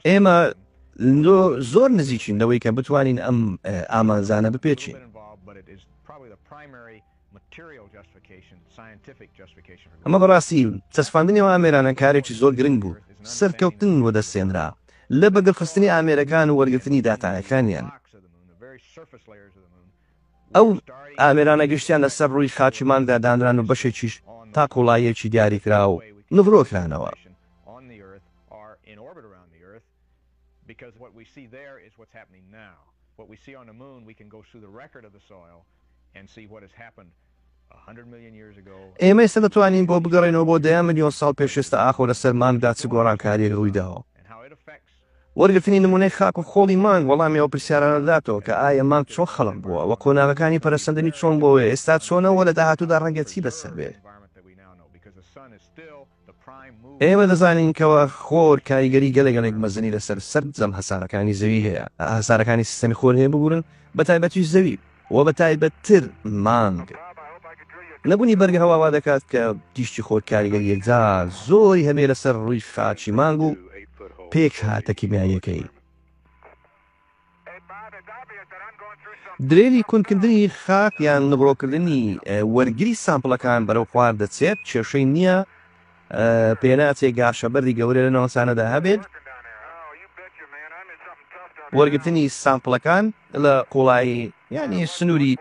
ئێمە زۆر نزیکین لەوەی کە بتوانین ئەم ئامانزانە بپێچین. ئەمە بەڕاستی چەسپاندنیەوە ئامێرانە کارێکی زۆر گرنگ بوو، سەرکەوتن وەدەستێنرا لە بەگرخستنی ئامێرەکان و وەرگرتنی داتانەکانیان. ئەو ئامێرانە گشتیان لەسەر ڕووی خاچی مانگدا دانران و بەشێکیش تا قوڵایەکی دیاریکرا و نڤڕۆکرانەوە. Because what we see there is what's happening now. What we see on the moon, we can go through the record of the soil and see what has happened 100 million years ago. ئێمە ئێستا دەتوانین بۆ بگەڕێنەوە بۆ 10 ملیۆن ساڵ پێش ئێستا ئاخۆ لەسەر مانگدا چ گۆڕانکاریەک ڕوویداوە. وەرگرتنی نمونەی خاک و خۆڵی مانگ وەڵامی ئەو پرسیارانە داداتەوە کە ئایا مانگ چۆن خەڵق بووە و قۆناغەکانی پەرەسەندنی چۆن بۆوە ئێستا چۆنەوە لە داهاتوودا ڕەنگە چی بەسەر بێت. ئێمە دەزانین کەەوە خۆر کاریگەری گەلێک مەزنی لەسەر سەرجەم هەسارەکانی زەوی هەیە، هەسارەکانی سیستەمی خۆر هەیە ببورن بە تایبەتی زەوی و بە تایبەتتر مانگ. نەبوونی بەرگە هەواوا دەکات کە دیشتی خۆر کاریگەری یەکجار زۆری هەبێ لەسەر ڕووی خاچی مانگ و پێک هاتە کیمیاییەکەی. درێری کونکردنی خاک یان نبڕۆکردنی وەرگری سامپڵەکان بەرەو خوار دەچێت، کێشەی نییە پێناچێک گاشەبەری گەورە لە ناوچانەدا هەبێت. وەرگرتنی سامپڵەکان لە قوڵایی ینی سنووری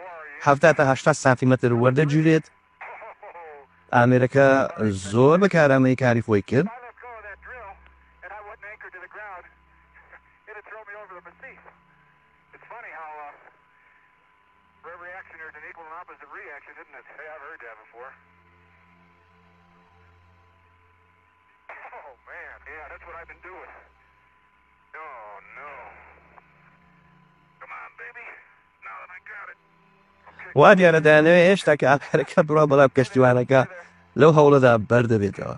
70 تا 80 سانتیمەتر وەردەگیرێت. ئامێرەکە زۆر بەکارامەی کاری خۆی کرد. وا دیارە دەیانەوێت هێشتا کە ئامێرەکە بڕوا بەڵام کەشتیوانەکە لەو هەوڵەدا بەردەبێتەوە.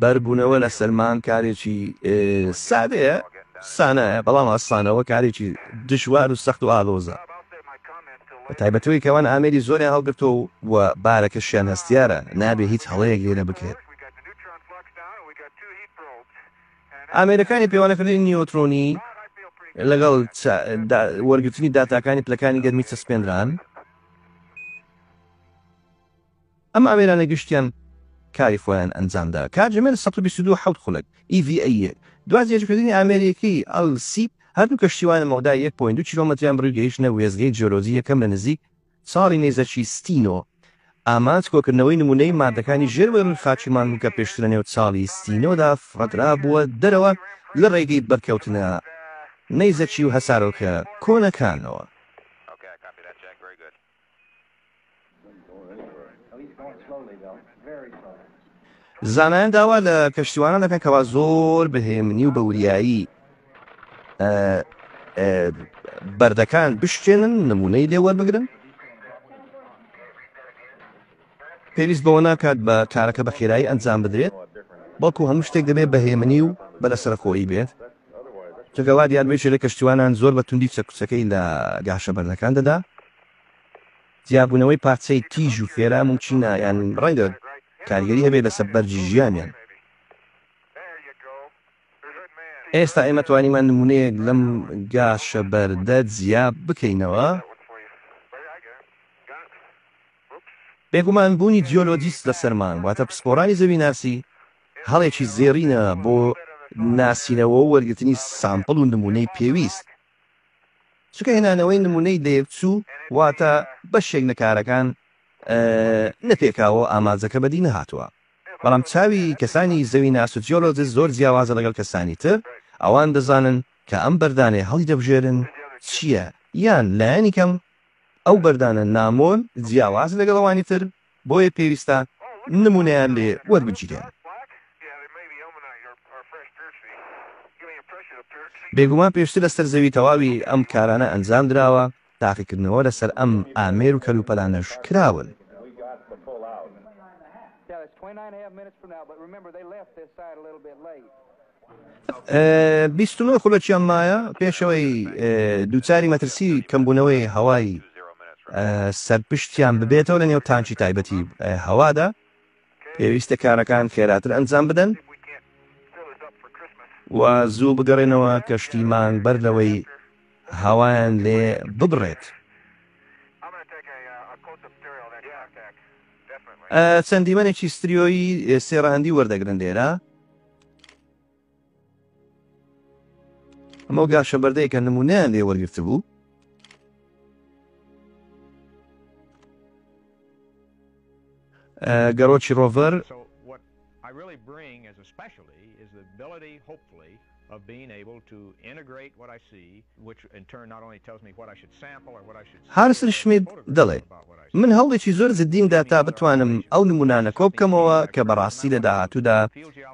بەربوونەوە لە سەرمان کارێکی سادەیە، سانایە، بەڵام ئاسانەوە کارێکی دژوار و سەخت و ئالۆزە. بە تایبەتەوەی کەوان ئامێری زۆریان هەڵگرتەوە و بارەکەشیان هەستیارە نابێ هیچ هەڵەیەک لێرە بکرێت. ئامێرەکانی پێوانەکردنی نیۆترۆنی لەگەڵ وەرگرتنی داتاکانی پلەکانی گەرمی چەسپێنران، ئەم ئامێرانە گشتیان کاری خۆیان ئەنجامدا. کاتژمێر 122 خولەک EVA دوازێژکردنی ئامێریکی ئەلسیپ هەردوو کەشتیوانە مەودای 1.2 کیلۆمەتریان بڕووی گەیشتنە وێزگەی جیۆلۆجی یەکەم لە نزیک چاڵی نێزەکی ستینۆ. ئامانج کۆکردنەوەی نمونەی مادەکانی ژێرەوەی ڕووی خاچی مانگ کە پێشترە نێو چاڵی ستینۆدا فڕەدرا بووە دەرەوە لە ڕێگەی بەرکەوتنە نەیزەکی و هەسارۆکە کۆنەکانەوە. زانایان داوا لە کەشتیوانان دەکەن کەوا زۆر بەهێمنی و بەوریایی بەردەکان بشتێنن نمونەی لێ وەربگرن. پێویست بەوە ناکات بە کارەکە بە خێرایی ئەنجام بدرێت، بەڵکو هەموو شتێک دەبێت بەهێمنی و بەلەسەرخۆیی بێت. چونکەوا دیار بێت لە کەشتیوانان زۆر بە توندی چەکوچەکەی لە گاشە بەردەکان دەدا. جیاببوونەوەی پارچەی تیژ و خێرا ممچینە یان ڕەنگە کاریگەری هەبێت لەسەر بەرجی ژیانیان. ئێستا ئێمە توانیمان نمونەیەک لەم گاشە بەردە جیاب بکەینەوە. بێگومان بوونی جیۆلۆجیست لەسەرمان واتە پسپۆڕانی زەویناسی هەڵێکی زێڕینە بۆ ناسینەوە و وەرگرتنی سامپڵ و نمونەی پێویست. چکە هێنانەوەی نمونەی دەیەکچوو واتە بەشێک لە کارەکان نەپێکاوە ئاماجەکە بەدی نەهاتووە. بەڵام چاوی کەسانی زەویناس و جیۆلۆجیست زۆر جیاوازە لەگەڵ کەسانی تر، ئەوان دەزانن کە ئەم بەردانێ هەڵی دەبژێرن چییە، یان لایەنی کەم ئەو بەردانە نامۆن جیاواز لەگەڵەوانی تر بۆیە پێویستە نمونەیان لێ وەربگیرێن. بێگومان پێشتر لەسەر زەوی تەواوی ئەم کارانە ئەنجام درراوە، تاقیکردنەوە لەسەر ئەم ئامێر و کەلوپەلانەش کراون. 29 خولەکیان مایە پێشەوەی دووچاری مەترسی کەمبوونەوەی هەوای سەرپشتیان ببێتەوە لە نێو تانکی تایبەتی هەوادا، پێویستە کارەکان خێراتر ئەنجام بدەن و زوو بگەڕێنەوە کەشتیمان بەر لەوەی هەوایان لێ ببڕێت. چەندیمەنێکی ستریۆیی سێڕاندی وەردەگرن لێرە. ئەمە گاشە بەردەیە کە نمونەیان لێ وەرگرتە بوو. گەڕۆکی ڕۆڤەر of being able to integrate what I see, which in turn not only tells me what I should sample or what I should هارسن شمید دەڵێ من هەوڵێکی زۆر زدیمدا تا بتوانم ئەو نمونانە کۆ بکەمەوە کە بەڕاستی لە داهاتوودا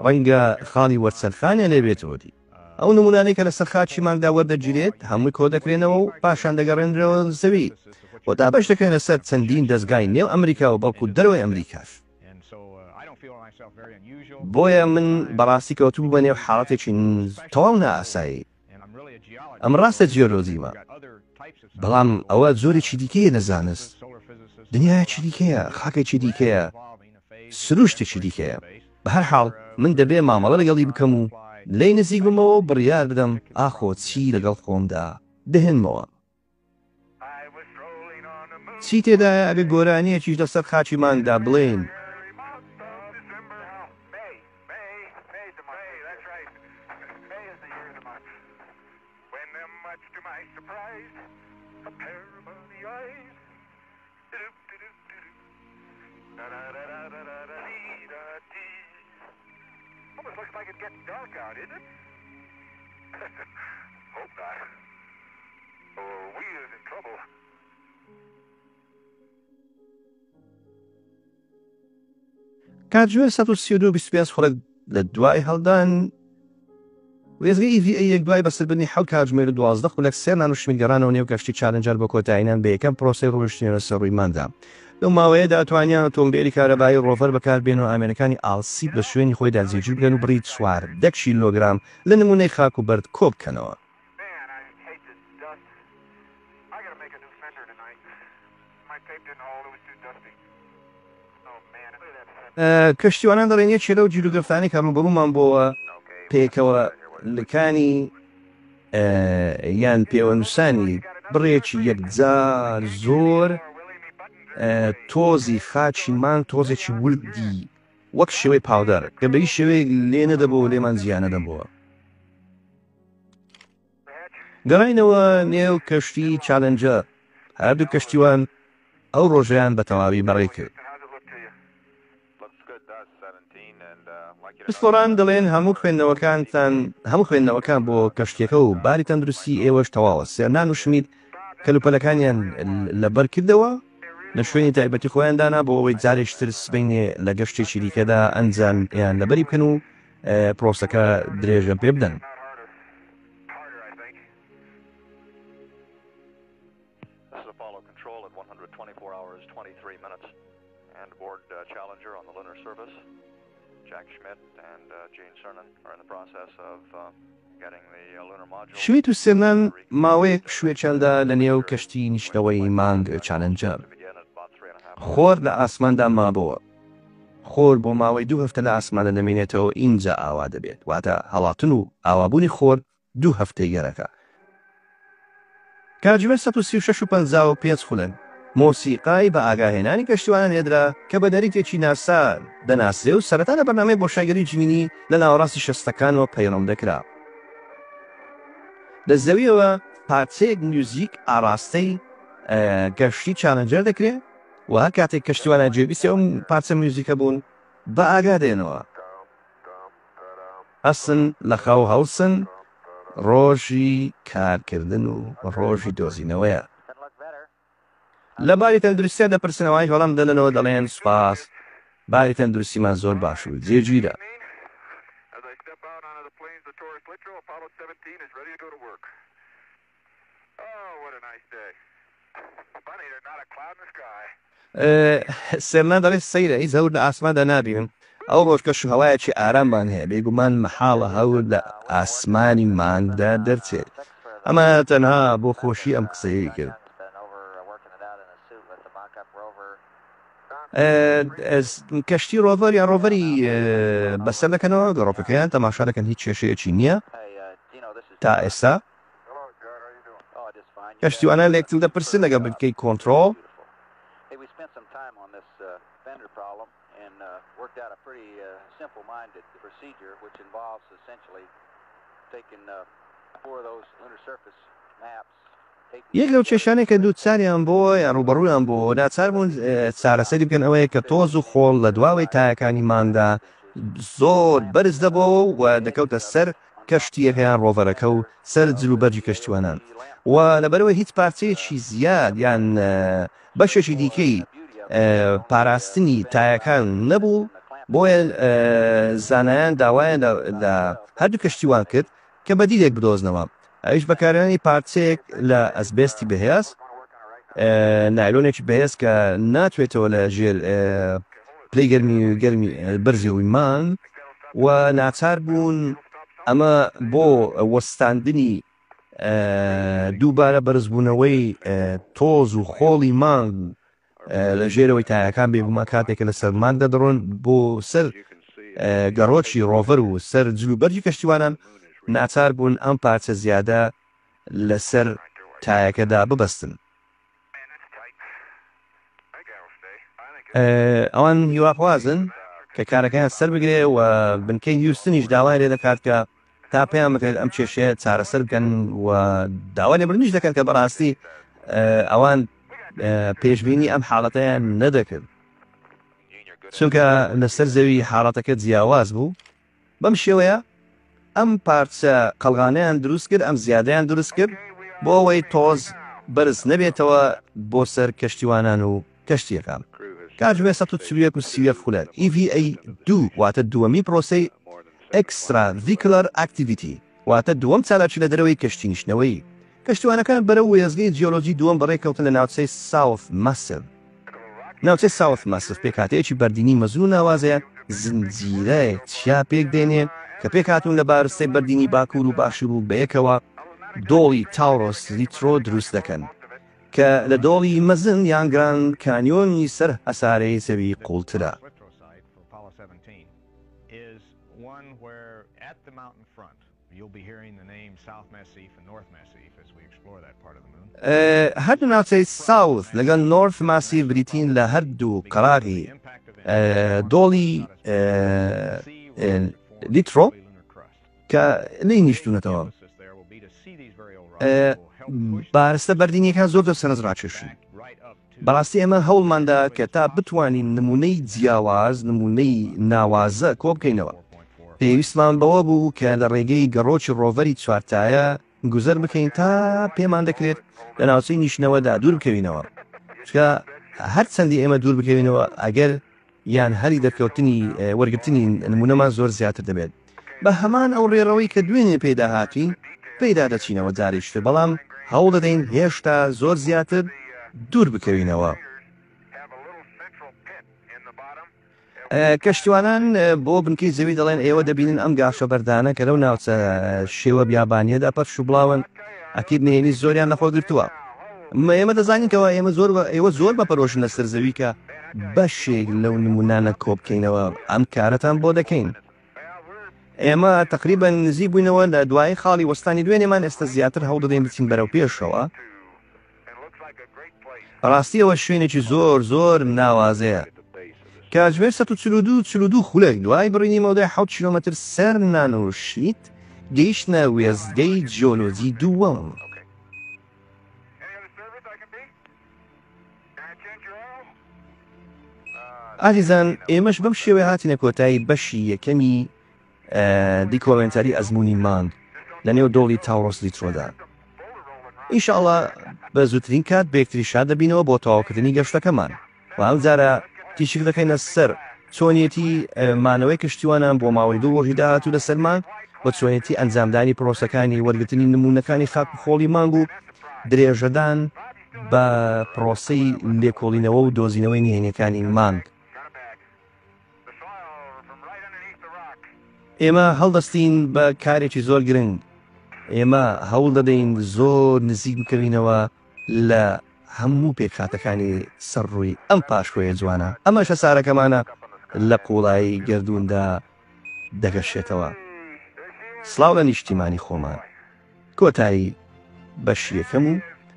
ڕەنگە خاڵی وەرسەرخانیان لێ بێتەوەدی. ئەو نمونانەی کە لەسەر خاچی مانگدا وەردەگیرێت هەمووی کۆ دەکرێنەوە و پاشان دەگەڕێنرەوە زەوی بۆ دابەش دەکەن لەسەر چەندین دەستگای نێو ئەمریکا و بەڵکو دەرەوەی ئەمریکاش. بۆیە من بەڕاستی کەوتوو بە نێو حاڵەتێکی تەواو نائاسایی. ئەم ڕاستە جیۆلۆجیمە، بەڵام ئەوە زۆرێکی دیکەیە لە زانست. دنیایەکی دیکەیە، خاکێکی دیکەیە، سروشتێکی دیکەیە. بە هەر حاڵ من دەبێ مامەڵە لەگەڵی بکەم و لێی نزیک بمەوە بڕیار بدەم ئاخۆ چی لەگەڵ خۆمدا دەهێنمەوە. چی تێدایە ئەگە گۆرانیەکیش لەسەر خاچی مانگدا بڵێن کاتژمێر 132 خولەک لە دوای هەڵدان وێزگەی EVA دوای بەسەربردنی 7 کاتژمێر 12 خولەک 3 نانوشمیل گەڕانەوە نێو کەشتی چالنجەر بۆ کۆتاییان بە یەکەم پرۆسەی ڕۆیشتنیە لەسەر ڕوویماندا. لەو ماوەیەدا توانیان ئۆتۆمبیلی کارەبایی ڕۆڤەر بەکاربێنەوە ئامێرەکانی ئالسیب لە شوێنی خۆیدا جێگیر بکەن و بڕی 4 کیلۆگرام لە نمونەی خاک و بەرد کۆ بکەنەوە. کەشتیوانان دەڵێن یەکێ لەو جیرۆگرفتانەی کارمەبەروومان بۆوە پێکەوە لەکانی یان پێوەنووسانی بڕێکی یەکجار زۆر تۆزی خاچی مان تۆزێکی وردی وەک شێوەی پاودەر کە بەی شێوەیە لێ نەدەبەوە لێمان زیانە دەبەوە. گەڕینەوە نێو کەشتی چالنجەر هەردوو کەشتیوان ئەو ڕۆژەیان بە تەواوی بەڕێ کرد. پسپۆران دەڵێن هەموو خوێندنەوەکان بۆ کەشتێکە و باری تەندروستی ئێوەش تەواوە. سێرنان و شمید کەلوپەلەکانیان لەبەر کردەوە لە شوێنی تایبەتی خۆیان دانا بۆ ئەوەی جارێکتر سبەینێ لە گەشتێکی دیکەدا ئەنجام یان لەبەری بکەن و پرۆسەکە درێژە پێ بدەن. شوێت و سێرنان ماوەیەک شوێچەندا لە نێو کەشتی نیشتەوەی مانگ چالنجەر. خۆر لە ئاسماندا مابووە. خۆر بۆ ماوەی 2 هەفتە لە ئاسمانە دەمێنێتەوە اینجا ئاوا دەبێت، واتە هەڵاتن و ئاوابوونی خۆر 2 هەفتەی گەرەکە. کاتژمێر 136:55 خولن مۆسیقای بە ئاگاهێنانی کەشتیوانە نێدرا کە بە دەریتێکی ناسا دەناسرێ و سەرەتا لە بەرنامەی بۆشایگەری جیمینی لە ناوەڕاستی شەستەکانەوە پەیڕەم دەکرا. لە زەویەوە پارچەیەک میوزیک ئاراستەی گەشتی چالەنجەر دەکرێت و هەر کاتێک کەشتیوانە جێبیستێ ئەم پارچە میوزیکە بوون بە ئاگا دێنەوە. ئەسن لە خاو هەوسن ڕۆژی کارکردن و ڕۆژی دۆزینەوەیە. لە باری تەندروستیان دەپرسنەوەی هەڵام دەدەنەوە دەڵێن سوپاس، باری تەندروستیمان زۆر باش و جێگیرە. سێرنا دەڵێت سەیرە هیچ هەور لە ئاسماندا نابینم، ئەو ڕۆژکەش و هەوایەکی ئاراممان هەیە، بێگومان مەحاڵە هەور لە ئاسمانی مانگدا دەرچێت. ئەمە تەنها بۆ خۆشی ئەم قسەیەی کرد. کەشتی ڕۆڤەر یان ڕۆڤەری بەسەر دەکەنەوە گەڕۆپەکەیان تەماشا دەکەن، هیچ کێشەیەکی نییە تا ئێستا. کەشتیوانە لە یەکتر دەپرسن لەگە بنکەی کۆنتڕۆڵ. یەک لەو کێشانەی کە دووچاریان بۆ یان ڕوبەڕوویان بۆ ناچار بوون چارەسەری بکەن ئەوەیە کە تۆز و خۆڵ لە دواوەی تایەکانی مانگدا زۆر بەرز دەبەوە و دەکەوتە سەر کەشتیەکەیان ڕۆڤەرەکە و سەر جلوبەرجی کەشتیوانان، و لەبەرەوە هیچ پارچەیەکی زیاد یان بەشێکی دیکەی پاراستنی تایەکان نەبوو، بۆیە زانایان داوایان لە هەردوو کەشتیوان کرد کە بەدیلێک بدۆزنەوە. ئەویش بەکارهێنانی پارچەیەک لە ئەسبێستی بەهێز، نایلۆنێکی بەهێز کە ناتوێتەوە لە ژێر پلەی گەرمی بەرزەوەی مان، و ناچار بوون ئەمە بۆ وەستاندنی دووبارە بەرزبوونەوەی تۆز و خۆڵی مانگ لە ژێرەوەی تایەکان بێگومان کاتێکە لە سەرمان دەدڕۆن بۆ سەر گەڕۆکی ڕۆڤەر و سەر جلوبەرجی کەشتیوانان، ناچار بوون ئەم پارچە زیادە لەسەر تایەکەدا ببەستن. ئەوان هیواخوازن کە کارەکەیان سەر بگرێ و بنکەی هیوستنیش داوای لێ دەکات کە تا پێیان بکرێت ئەم کێشەیە چارەسەر بکەن و داوا لێبوردنیش دەکەن کە بەڕاستی ئەوان پێشبینی ئەم حاڵەتەیان نەدەکرد، چونکە لەسەر زەوی حاڵەتەکە جیاواز بوو. بەم شێوەیە ئەم پارچە قەڵغانەیان دروست کرد، ئەم زیادەیان دروست کرد بۆ ئەوەی تۆز بەرز نەبێتەوە بۆ سەر کەشتیوانان و کەشتیەکان. کاتژمێر 140 خولەر EVA2 واتە دووەمی پرۆسەی ئەکسترا ڤیکولەر ئاکتیڤیتی، واتە دووەم چالاکی لە دەرەوەی کەشتینیشتنەوەی. کەشتیوانەکان بەرەو وێزگەی جیۆلۆجی دووەم بەڕێکەوتن لە ناوچەی ساوث ماسف. ناوچەی ساوث ماسف پێکاتەیەکی بەردینی مەزوو ناوازەیە زنجیرەیە چیا پێک دێنێ کە پێکاتون لە بارستەی بەردینی باکوور و باشوور و بەیەکەوە دۆڵی تاورۆس لیترۆ دروست دەکەن کە لە دۆڵی مەزن یان گراند کانیۆنی سەر هەسارەی زەوی قوڵترە. هەردوو ناوچەی ساوث لەگەڵ نۆرث ماسیف بریتین لە هەردوو قەراغی دۆڵی لیترۆ کە لی نیشتونەتەوە. بارستە بەردینیەکان زۆر دەسەرنج ڕاکێشن. بەڕاستی ئێمە هەوڵماندا کە تا بتوانین نمونەی جیاواز، نمونەی ناوازە کۆ بکەینەوە. پێویستمان بەوە بوو کە لە ڕێگەی گەڕۆکی ڕۆڤەری چوارتایە گوزەر بکەین تا پێمان دەکرێت لە ناوچەی نیشتنەوەدا دوور بکەوینەوە، چکە هەر چەندی ئێمە دوور بکەوینەوە ئەگەر یان هەری دەرکەوتنی وەرگرتنی نمونەمان زۆر زیاتر دەبێت. بە هەمان ئەو ڕێڕەوەی کە دوێنێ پێدا هاتوین پێدا دەچینەوە جارێشتر، بەڵام هەوڵ دەدەین هێشتا زۆر زیاتر دوور بکەوینەوە. کەشتیوانان بۆ بنکەی زەوی دەڵێن ئێوە دەبینن ئەم گاشە بەردانە کە لەو ناوچە شێوە بیابانیەدا پەرش و بڵاون ئەکید نهێنی زۆریان نەخۆگرتووە. ئێمە دەزانینکەوە ئێوە زۆر بەپەرۆشن لەسەر زەوی کە بەشێک لەو نمونانە کۆبکەینەوە ئەم کارەتان بۆ دەکەین. ئێمە تقریبان نزیک بووینەوە لە دوای خاڵی وەستانی دوێنێمان ئێستا زیاتر هەوڵ دەدەین بچین بەرەو پێشەوە. ڕاستیەوە شوێنێکی زۆر ناوازەیە کاتژمێر 142 خولەک دوای بڕینی مەودای 7 کیلۆمەتر سەر نانەوشیت گەیشتە وێستگەی جیۆلۆجی دووەم. ئازیزان ئێمەش بەم شێوەیە هاتینە کۆتایی بەشی یەکەمی دیکۆمنتاری ئەزمموی مانگ لە نێو دۆڵی تاورۆس لیترۆدا. ئینشاءڵڵا بە زووترین کات بەیەکتریشا دەبینەوە بۆ تەواوکردنی گەشتەکەمان و ئەم جارە تیشک دەکەینە سەر چۆنیەتی مانەوەی کشتیوانان بۆ ماوەی 2 ڕۆژی داهاتوو لەسەرمان بە چۆنیەتی ئەنجامدانی پرۆسەکانی وەرگرتنی نمونونەکانی خاک و خۆڵی مانگ و درێژەدان بە پرۆسەی لێکۆڵینەوە و دۆزینەوەی نهێنیەکانی مانگ. ئێمە هەڵدەستین بە کارێکی زۆر گرنگ. ئێمە هەوڵ دەدەین زۆر نزیک بکەوینەوە لە هەموو پێکخاتەکانی سەرڕووی ئەم پاشکۆیە جوانە. ئەمەش هەسارەکەمانە لە قوڵایی گردووندا دەگەشێتەوە. سڵاو لە نیشتیمانی خۆمان. کۆتایی بەشی یەکەم و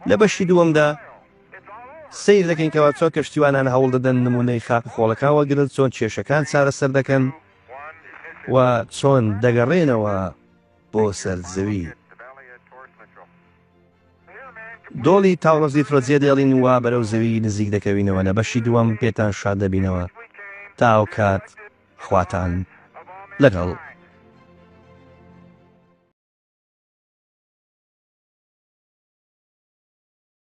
لە بەشی دووەمدا سیر دەکەین کەوا چۆن کەشتیوانان هەوڵ دەدەن نمونەی خاک و خۆڵەکان وەرگرت، چۆن کێشەکان چارەسەر دەکەن و چۆن دەگەڕێنەوە بۆ سەر زەوی. دۆڵی تاورۆس لیترۆ دێڵین وا بەرەو زەوی نزیک دەکەوینەوە. لە بەشی دووەم پێتان شاد دەبینەوە. تا ئەو کات خواتان لەگەڵ